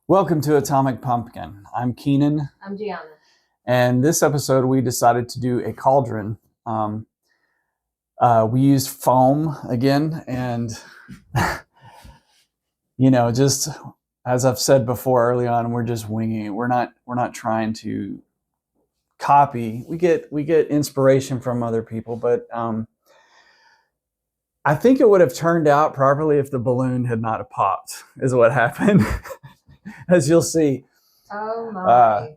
Welcome to Atomic Pumpkin. I'm Keenan. I'm Gianna. And this episode we decided to do a cauldron. We used foam again, and just as I've said before early on, we're just winging it. We're not trying to copy. We get inspiration from other people, but I think it would have turned out properly if the balloon had not popped, is what happened. As you'll see. Oh my.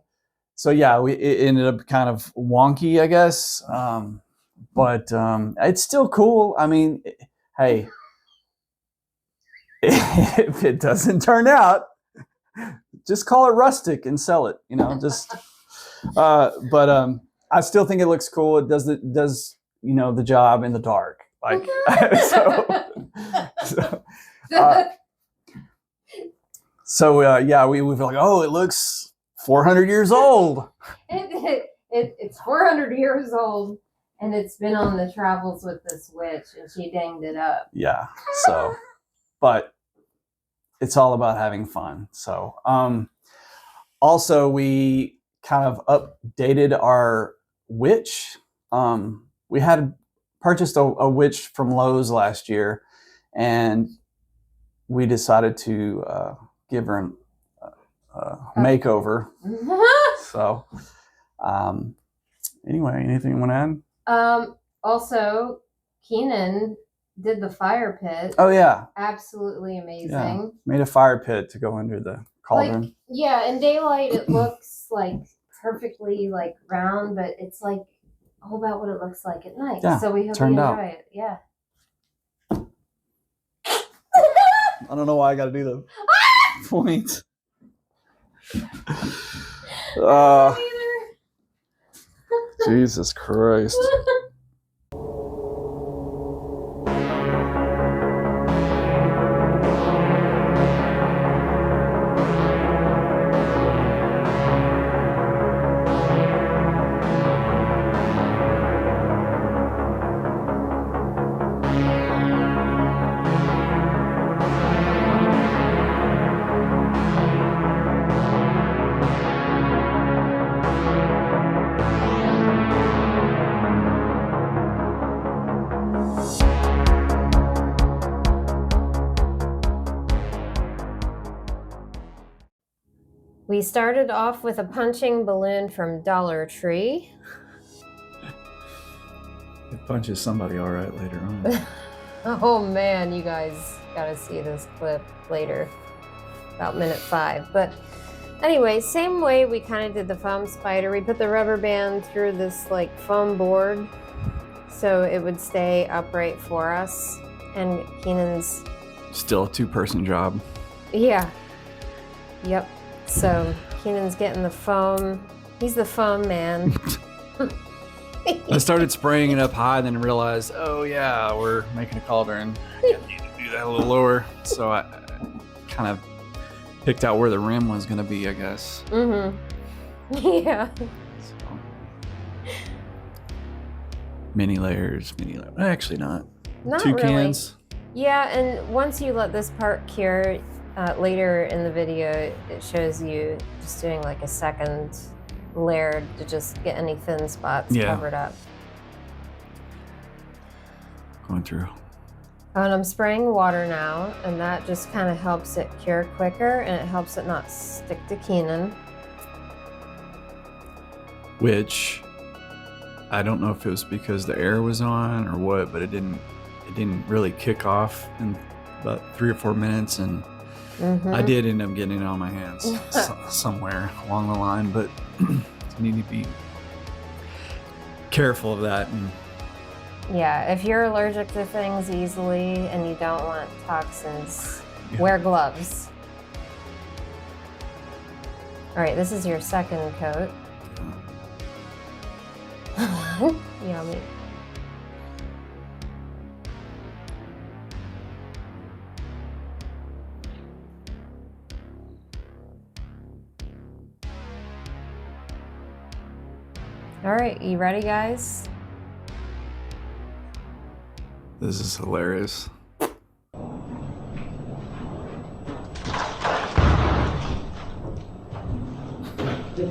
So yeah, it ended up kind of wonky, I guess. But it's still cool. I mean, hey, if it doesn't turn out, just call it rustic and sell it. But I still think it looks cool. It does the job in the dark. Like we were like, oh, it looks 400 years old. It's 400 years old, and it's been on the travels with this witch, and she danged it up. Yeah. So, but it's all about having fun. So, also we kind of updated our witch. We had purchased a witch from Lowe's last year, and we decided to give her a makeover. So, anyway, anything you want to add? Also, Keenan did the fire pit. Oh yeah, absolutely amazing. Yeah. Made a fire pit to go under the cauldron. Like, yeah, in daylight it looks like perfectly like round, but it's like all about what it looks like at night. Yeah, so we hope you enjoy it. Yeah. I don't know why I got to do the point. Jesus Christ. We started off with a punching balloon from Dollar Tree. It punches somebody all right later on. Oh man, you guys gotta see this clip later, about minute 5. But anyway, same way we kind of did the foam spider. We put the rubber band through this like foam board so it would stay upright for us. And Keenan's still a 2-person job. Yeah. Yep. So Keenan's getting the foam. He's the foam man. I started spraying it up high, then realized, oh yeah, we're making a cauldron. I need to do that a little lower. So I kind of picked out where the rim was going to be, I guess. Mm-hmm. Yeah. So, mini layers. Actually not. Not 2 really. cans. Yeah, and once you let this part cure, later in the video, it shows you just doing like a second layer to just get any thin spots covered up. Going through. And I'm spraying water now, and that just kind of helps it cure quicker, and it helps it not stick to Keenan. Which, I don't know if it was because the air was on or what, but it didn't really kick off in about 3 or 4 minutes, and I did end up getting it on my hands somewhere along the line, but you need to be careful of that. And yeah, if you're allergic to things easily and you don't want toxins, wear gloves. All right, this is your second coat. Yummy. All right, you ready, guys? This is hilarious. How'd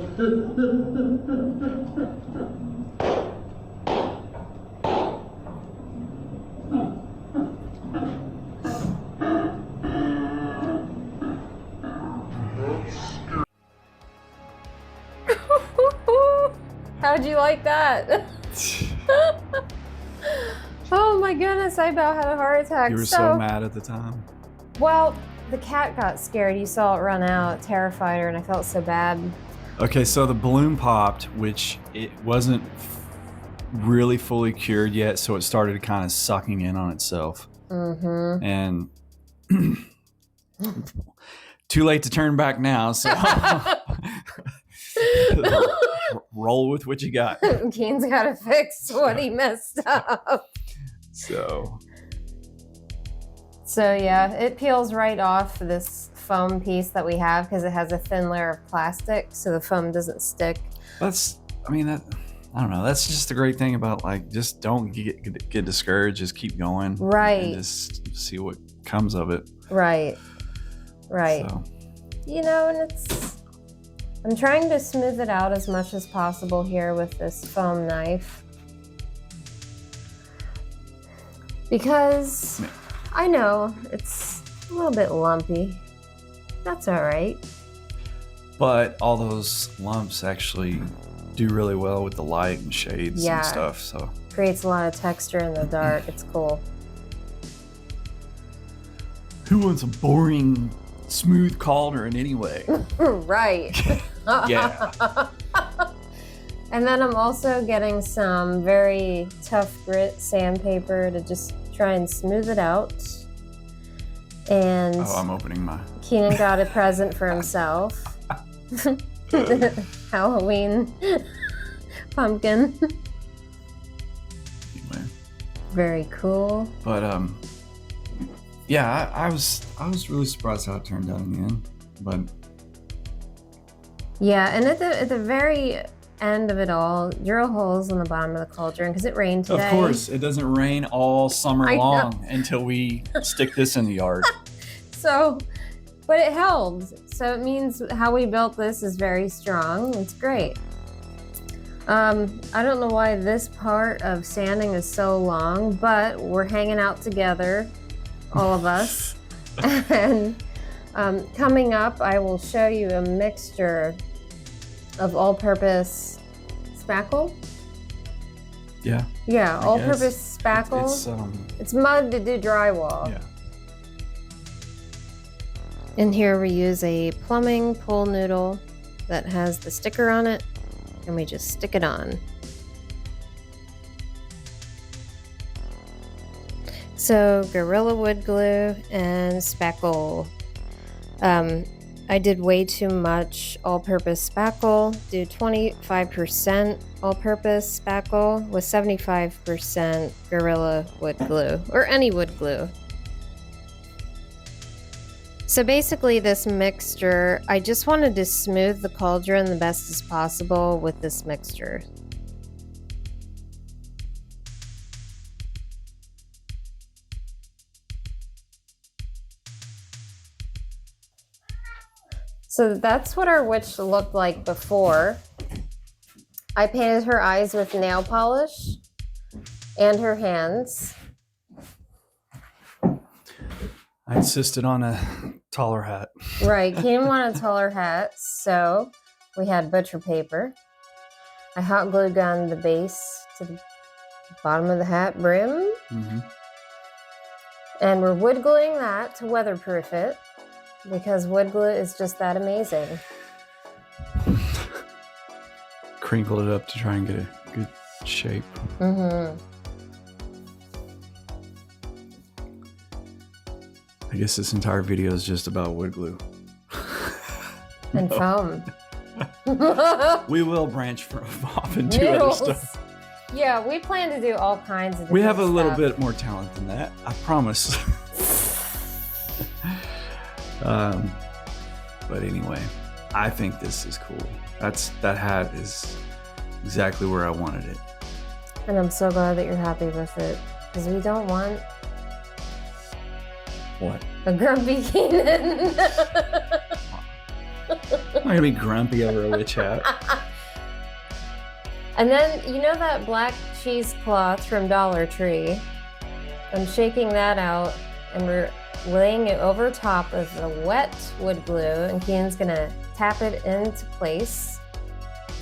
you like that? Oh my goodness, I about had a heart attack. You were so mad at the time. Well, the cat got scared. You saw it run out, terrified her, and I felt so bad. Okay, so the balloon popped, which it wasn't really fully cured yet, so it started kind of sucking in on itself. Mm-hmm. And too late to turn back now, so roll with what you got. Keen's got to fix what he messed up. So yeah, it peels right off this foam piece that we have because it has a thin layer of plastic, so the foam doesn't stick. I don't know. That's just the great thing about, like, just don't get discouraged. Just keep going. Right. And just see what comes of it. Right. So. You know, and I'm trying to smooth it out as much as possible here with this foam knife. Because I know it's a little bit lumpy. That's all right. But all those lumps actually do really well with the light and shades and stuff. So creates a lot of texture in the dark. It's cool. Who wants a boring, smooth cauldron anyway? Right. Yeah. And then I'm also getting some very tough grit sandpaper to just try and smooth it out. And I'm opening my... Keenan got a present for himself. Halloween pumpkin. Anyway. Very cool. But yeah, I was really surprised how it turned out in the end. But yeah, and at the very end of it all, drill holes in the bottom of the cauldron because it rained today. Of course, it doesn't rain all summer long until we stick this in the yard. So, but it held. So it means how we built this is very strong. It's great. I don't know why this part of sanding is so long, but we're hanging out together, all of us. And coming up, I will show you a mixture of all-purpose spackle. Yeah. Yeah, all-purpose spackle. It's mud to do drywall. Yeah. In here we use a plumbing pool noodle that has the sticker on it, and we just stick it on. So Gorilla Wood Glue and spackle. I did way too much all-purpose spackle. Do 25% all-purpose spackle with 75% Gorilla Wood Glue, or any wood glue. So basically this mixture, I just wanted to smooth the cauldron the best as possible with this mixture. So that's what our witch looked like before. I painted her eyes with nail polish and her hands. I insisted on a taller hat. Right, Keenan wanted a taller hat, so we had butcher paper. I hot glue gunned the base to the bottom of the hat brim. Mm-hmm. And we're wood gluing that to weatherproof it because wood glue is just that amazing. Crinkled it up to try and get a good shape. Mm-hmm. I guess this entire video is just about wood glue. And foam. We will branch off into Noodles. other stuff. Yeah, we plan to do all kinds of We have a different little stuff. bit more talent than that, I promise. But anyway, I think this is cool. That hat is exactly where I wanted it. And I'm so glad that you're happy with it. Because we don't want What? a grumpy Keenan. I'm gonna be grumpy over a witch hat. And then, you know that black cheesecloth from Dollar Tree? I'm shaking that out and we're laying it over top of the wet wood glue, and Keenan's gonna tap it into place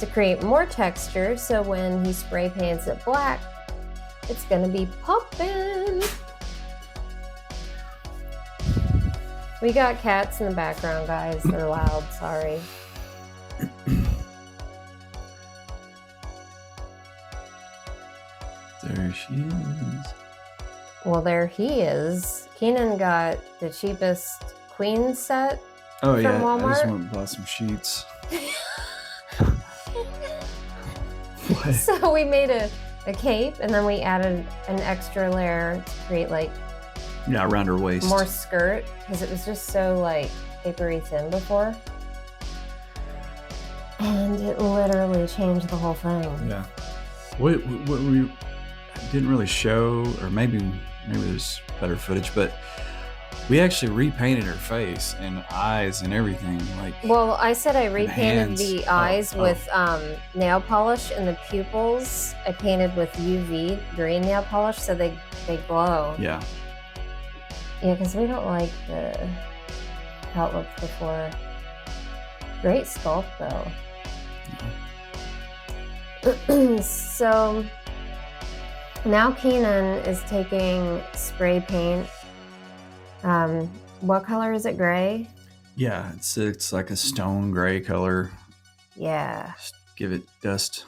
to create more texture, so when he spray paints it black, it's gonna be poppin'. We got cats in the background, guys. They're loud, sorry. There she is. Well, there he is. Keenan got the cheapest queen set Oh yeah, from I just Walmart. went and bought some sheets. What? So we made a cape, and then we added an extra layer to create like Yeah, around her waist. more skirt, because it was just so like papery thin before. And it literally changed the whole thing. Yeah. What we didn't really show, or maybe there's better footage, but we actually repainted her face and eyes and everything. Like, Well, I said I repainted hands. the Oh, eyes oh. with nail polish, and the pupils I painted with UV green nail polish, so they glow. yeah. Yeah, because we don't like how it looked before. Great sculpt though. So now Keenan is taking spray paint. What color is it? Gray? Yeah, it's like a stone gray color. Yeah. Just give it dust.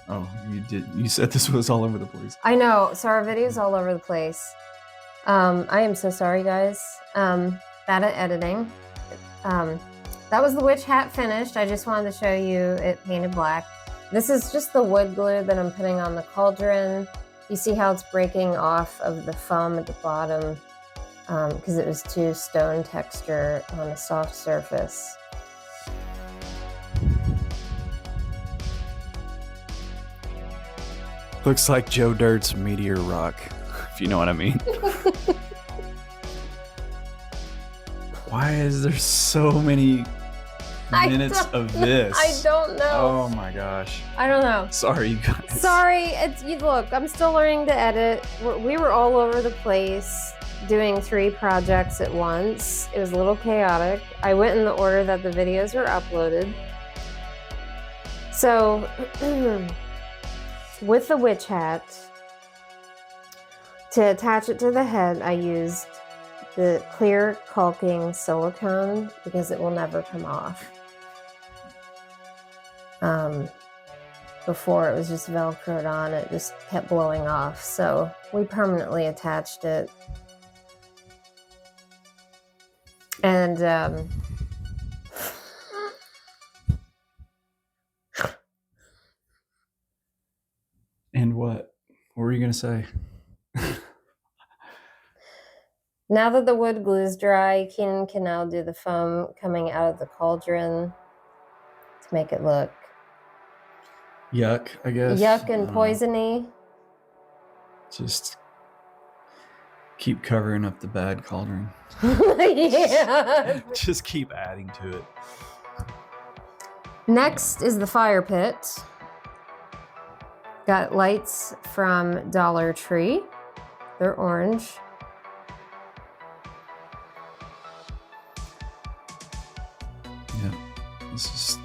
Oh, you said this was all over the place. I know. So our video's all over the place. I am so sorry, guys. Bad at editing. That was the witch hat finished. I just wanted to show you it painted black. This is just the wood glue that I'm putting on the cauldron. You see how it's breaking off of the foam at the bottom because it was too stone texture on a soft surface. Looks like Joe Dirt's Meteor Rock, if you know what I mean. Why is there so many minutes of this? I don't know. Oh my gosh. I don't know. Sorry, you guys. Sorry, look, I'm still learning to edit. We were all over the place doing 3 projects at once. It was a little chaotic. I went in the order that the videos were uploaded. So, with the witch hat, to attach it to the head, I used the clear caulking silicone because it will never come off. Before it was just Velcroed on, it just kept blowing off. So we permanently attached it. And And what? What were you going to say? now that the wood glue is dry, Keenan can now do the foam coming out of the cauldron to make it look Yuck, I guess. yuck and poisony. Just keep covering up the bad cauldron. Yeah. Just keep adding to it. Next is the fire pit. Got lights from Dollar Tree. They're orange. Yeah. Let's just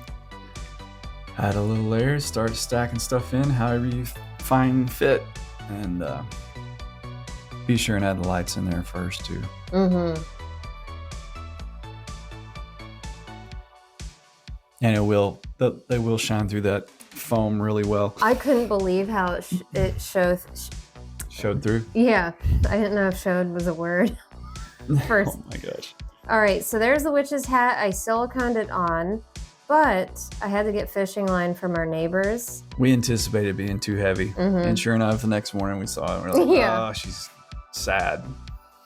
add a little layer, start stacking stuff in however you find fit, and be sure and add the lights in there first too. Mm-hmm. And they will shine through that foam really well. I couldn't believe how it showed. Showed through. Yeah, I didn't know if showed was a word. First. Oh my gosh. All right, so there's the witch's hat. I siliconed it on, but I had to get fishing line from our neighbors. We anticipated it being too heavy, Mhm. and sure enough, the next morning we saw it. And we're like, Yeah. oh, she's sad.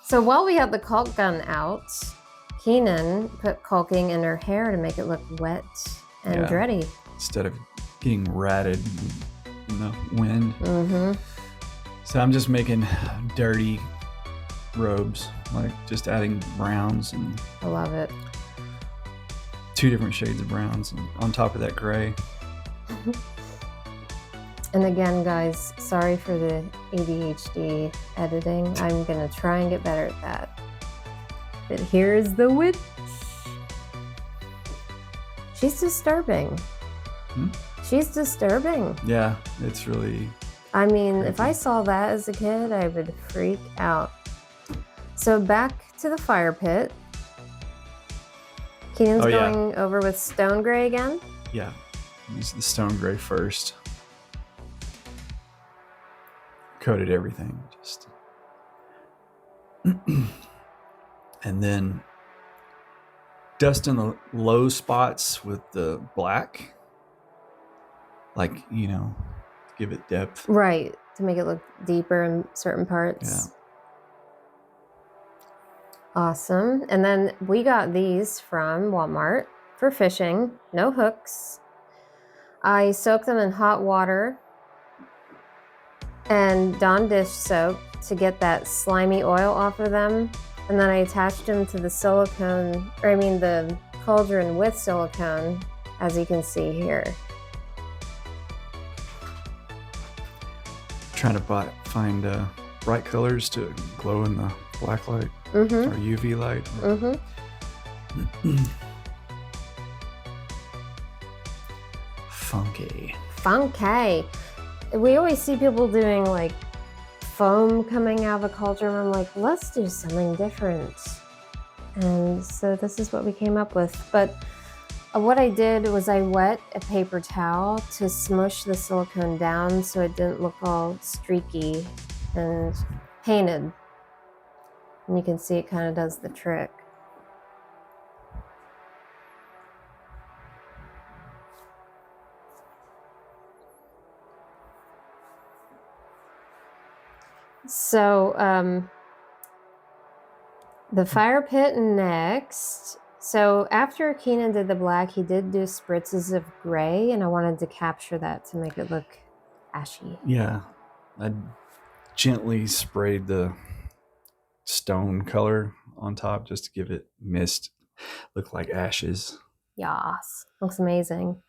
So while we had the caulk gun out, Keenan put caulking in her hair to make it look wet and Yeah. dready. Instead of getting ratted in the wind. Mm-hmm. So I'm just making dirty robes, like just adding browns, and I love it. 2 different shades of browns on top of that gray. And again, guys, sorry for the ADHD editing. I'm gonna try and get better at that. But here's the witch. She's disturbing. She's disturbing. Yeah, it's really... I mean, creepy. If I saw that as a kid, I would freak out. So back to the fire pit. Keenan's going over with stone gray again? Yeah, use the stone gray first. Coated everything, just... and then dust in the low spots with the black. Like, give it depth. Right, to make it look deeper in certain parts. Yeah. Awesome. And then we got these from Walmart for fishing. No hooks. I soaked them in hot water and Dawn dish soap to get that slimy oil off of them. And then I attached them to the the cauldron with silicone, as you can see here. Trying to find bright colors to glow in the black light or UV light. Funky. We always see people doing like foam coming out of a cauldron. I'm like, let's do something different. And so this is what we came up with. But what I did was I wet a paper towel to smush the silicone down so it didn't look all streaky and painted. And you can see it kind of does the trick. So the fire pit next. So after Keenan did the black, he did do spritzes of gray, and I wanted to capture that to make it look ashy. Yeah, I gently sprayed the stone color on top just to give it mist, look like ashes. Yas, looks amazing.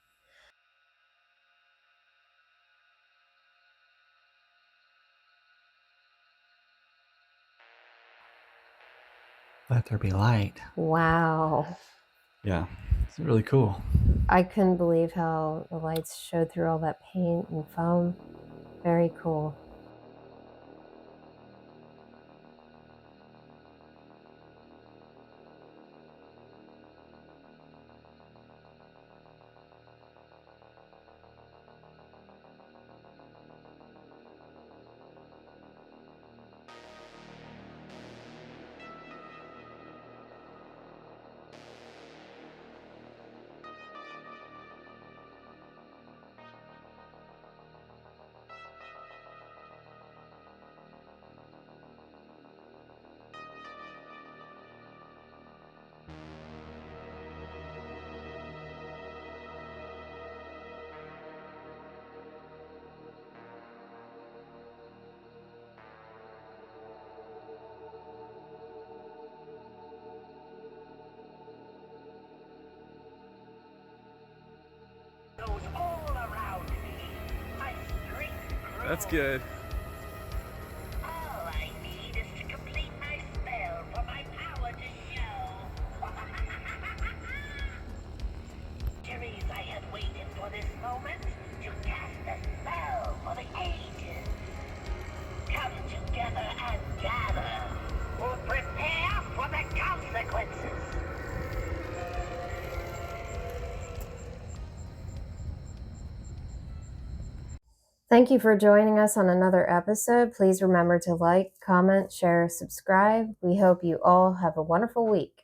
Let there be light. Wow. Yeah, it's really cool. I couldn't believe how the lights showed through all that paint and foam. Very cool. That's good. All I need is to complete my spell for my power to show. Centuries I have waited for this moment to cast a spell for the ages. Come together and gather, or prepare for the consequences. Thank you for joining us on another episode. Please remember to like, comment, share, subscribe. We hope you all have a wonderful week.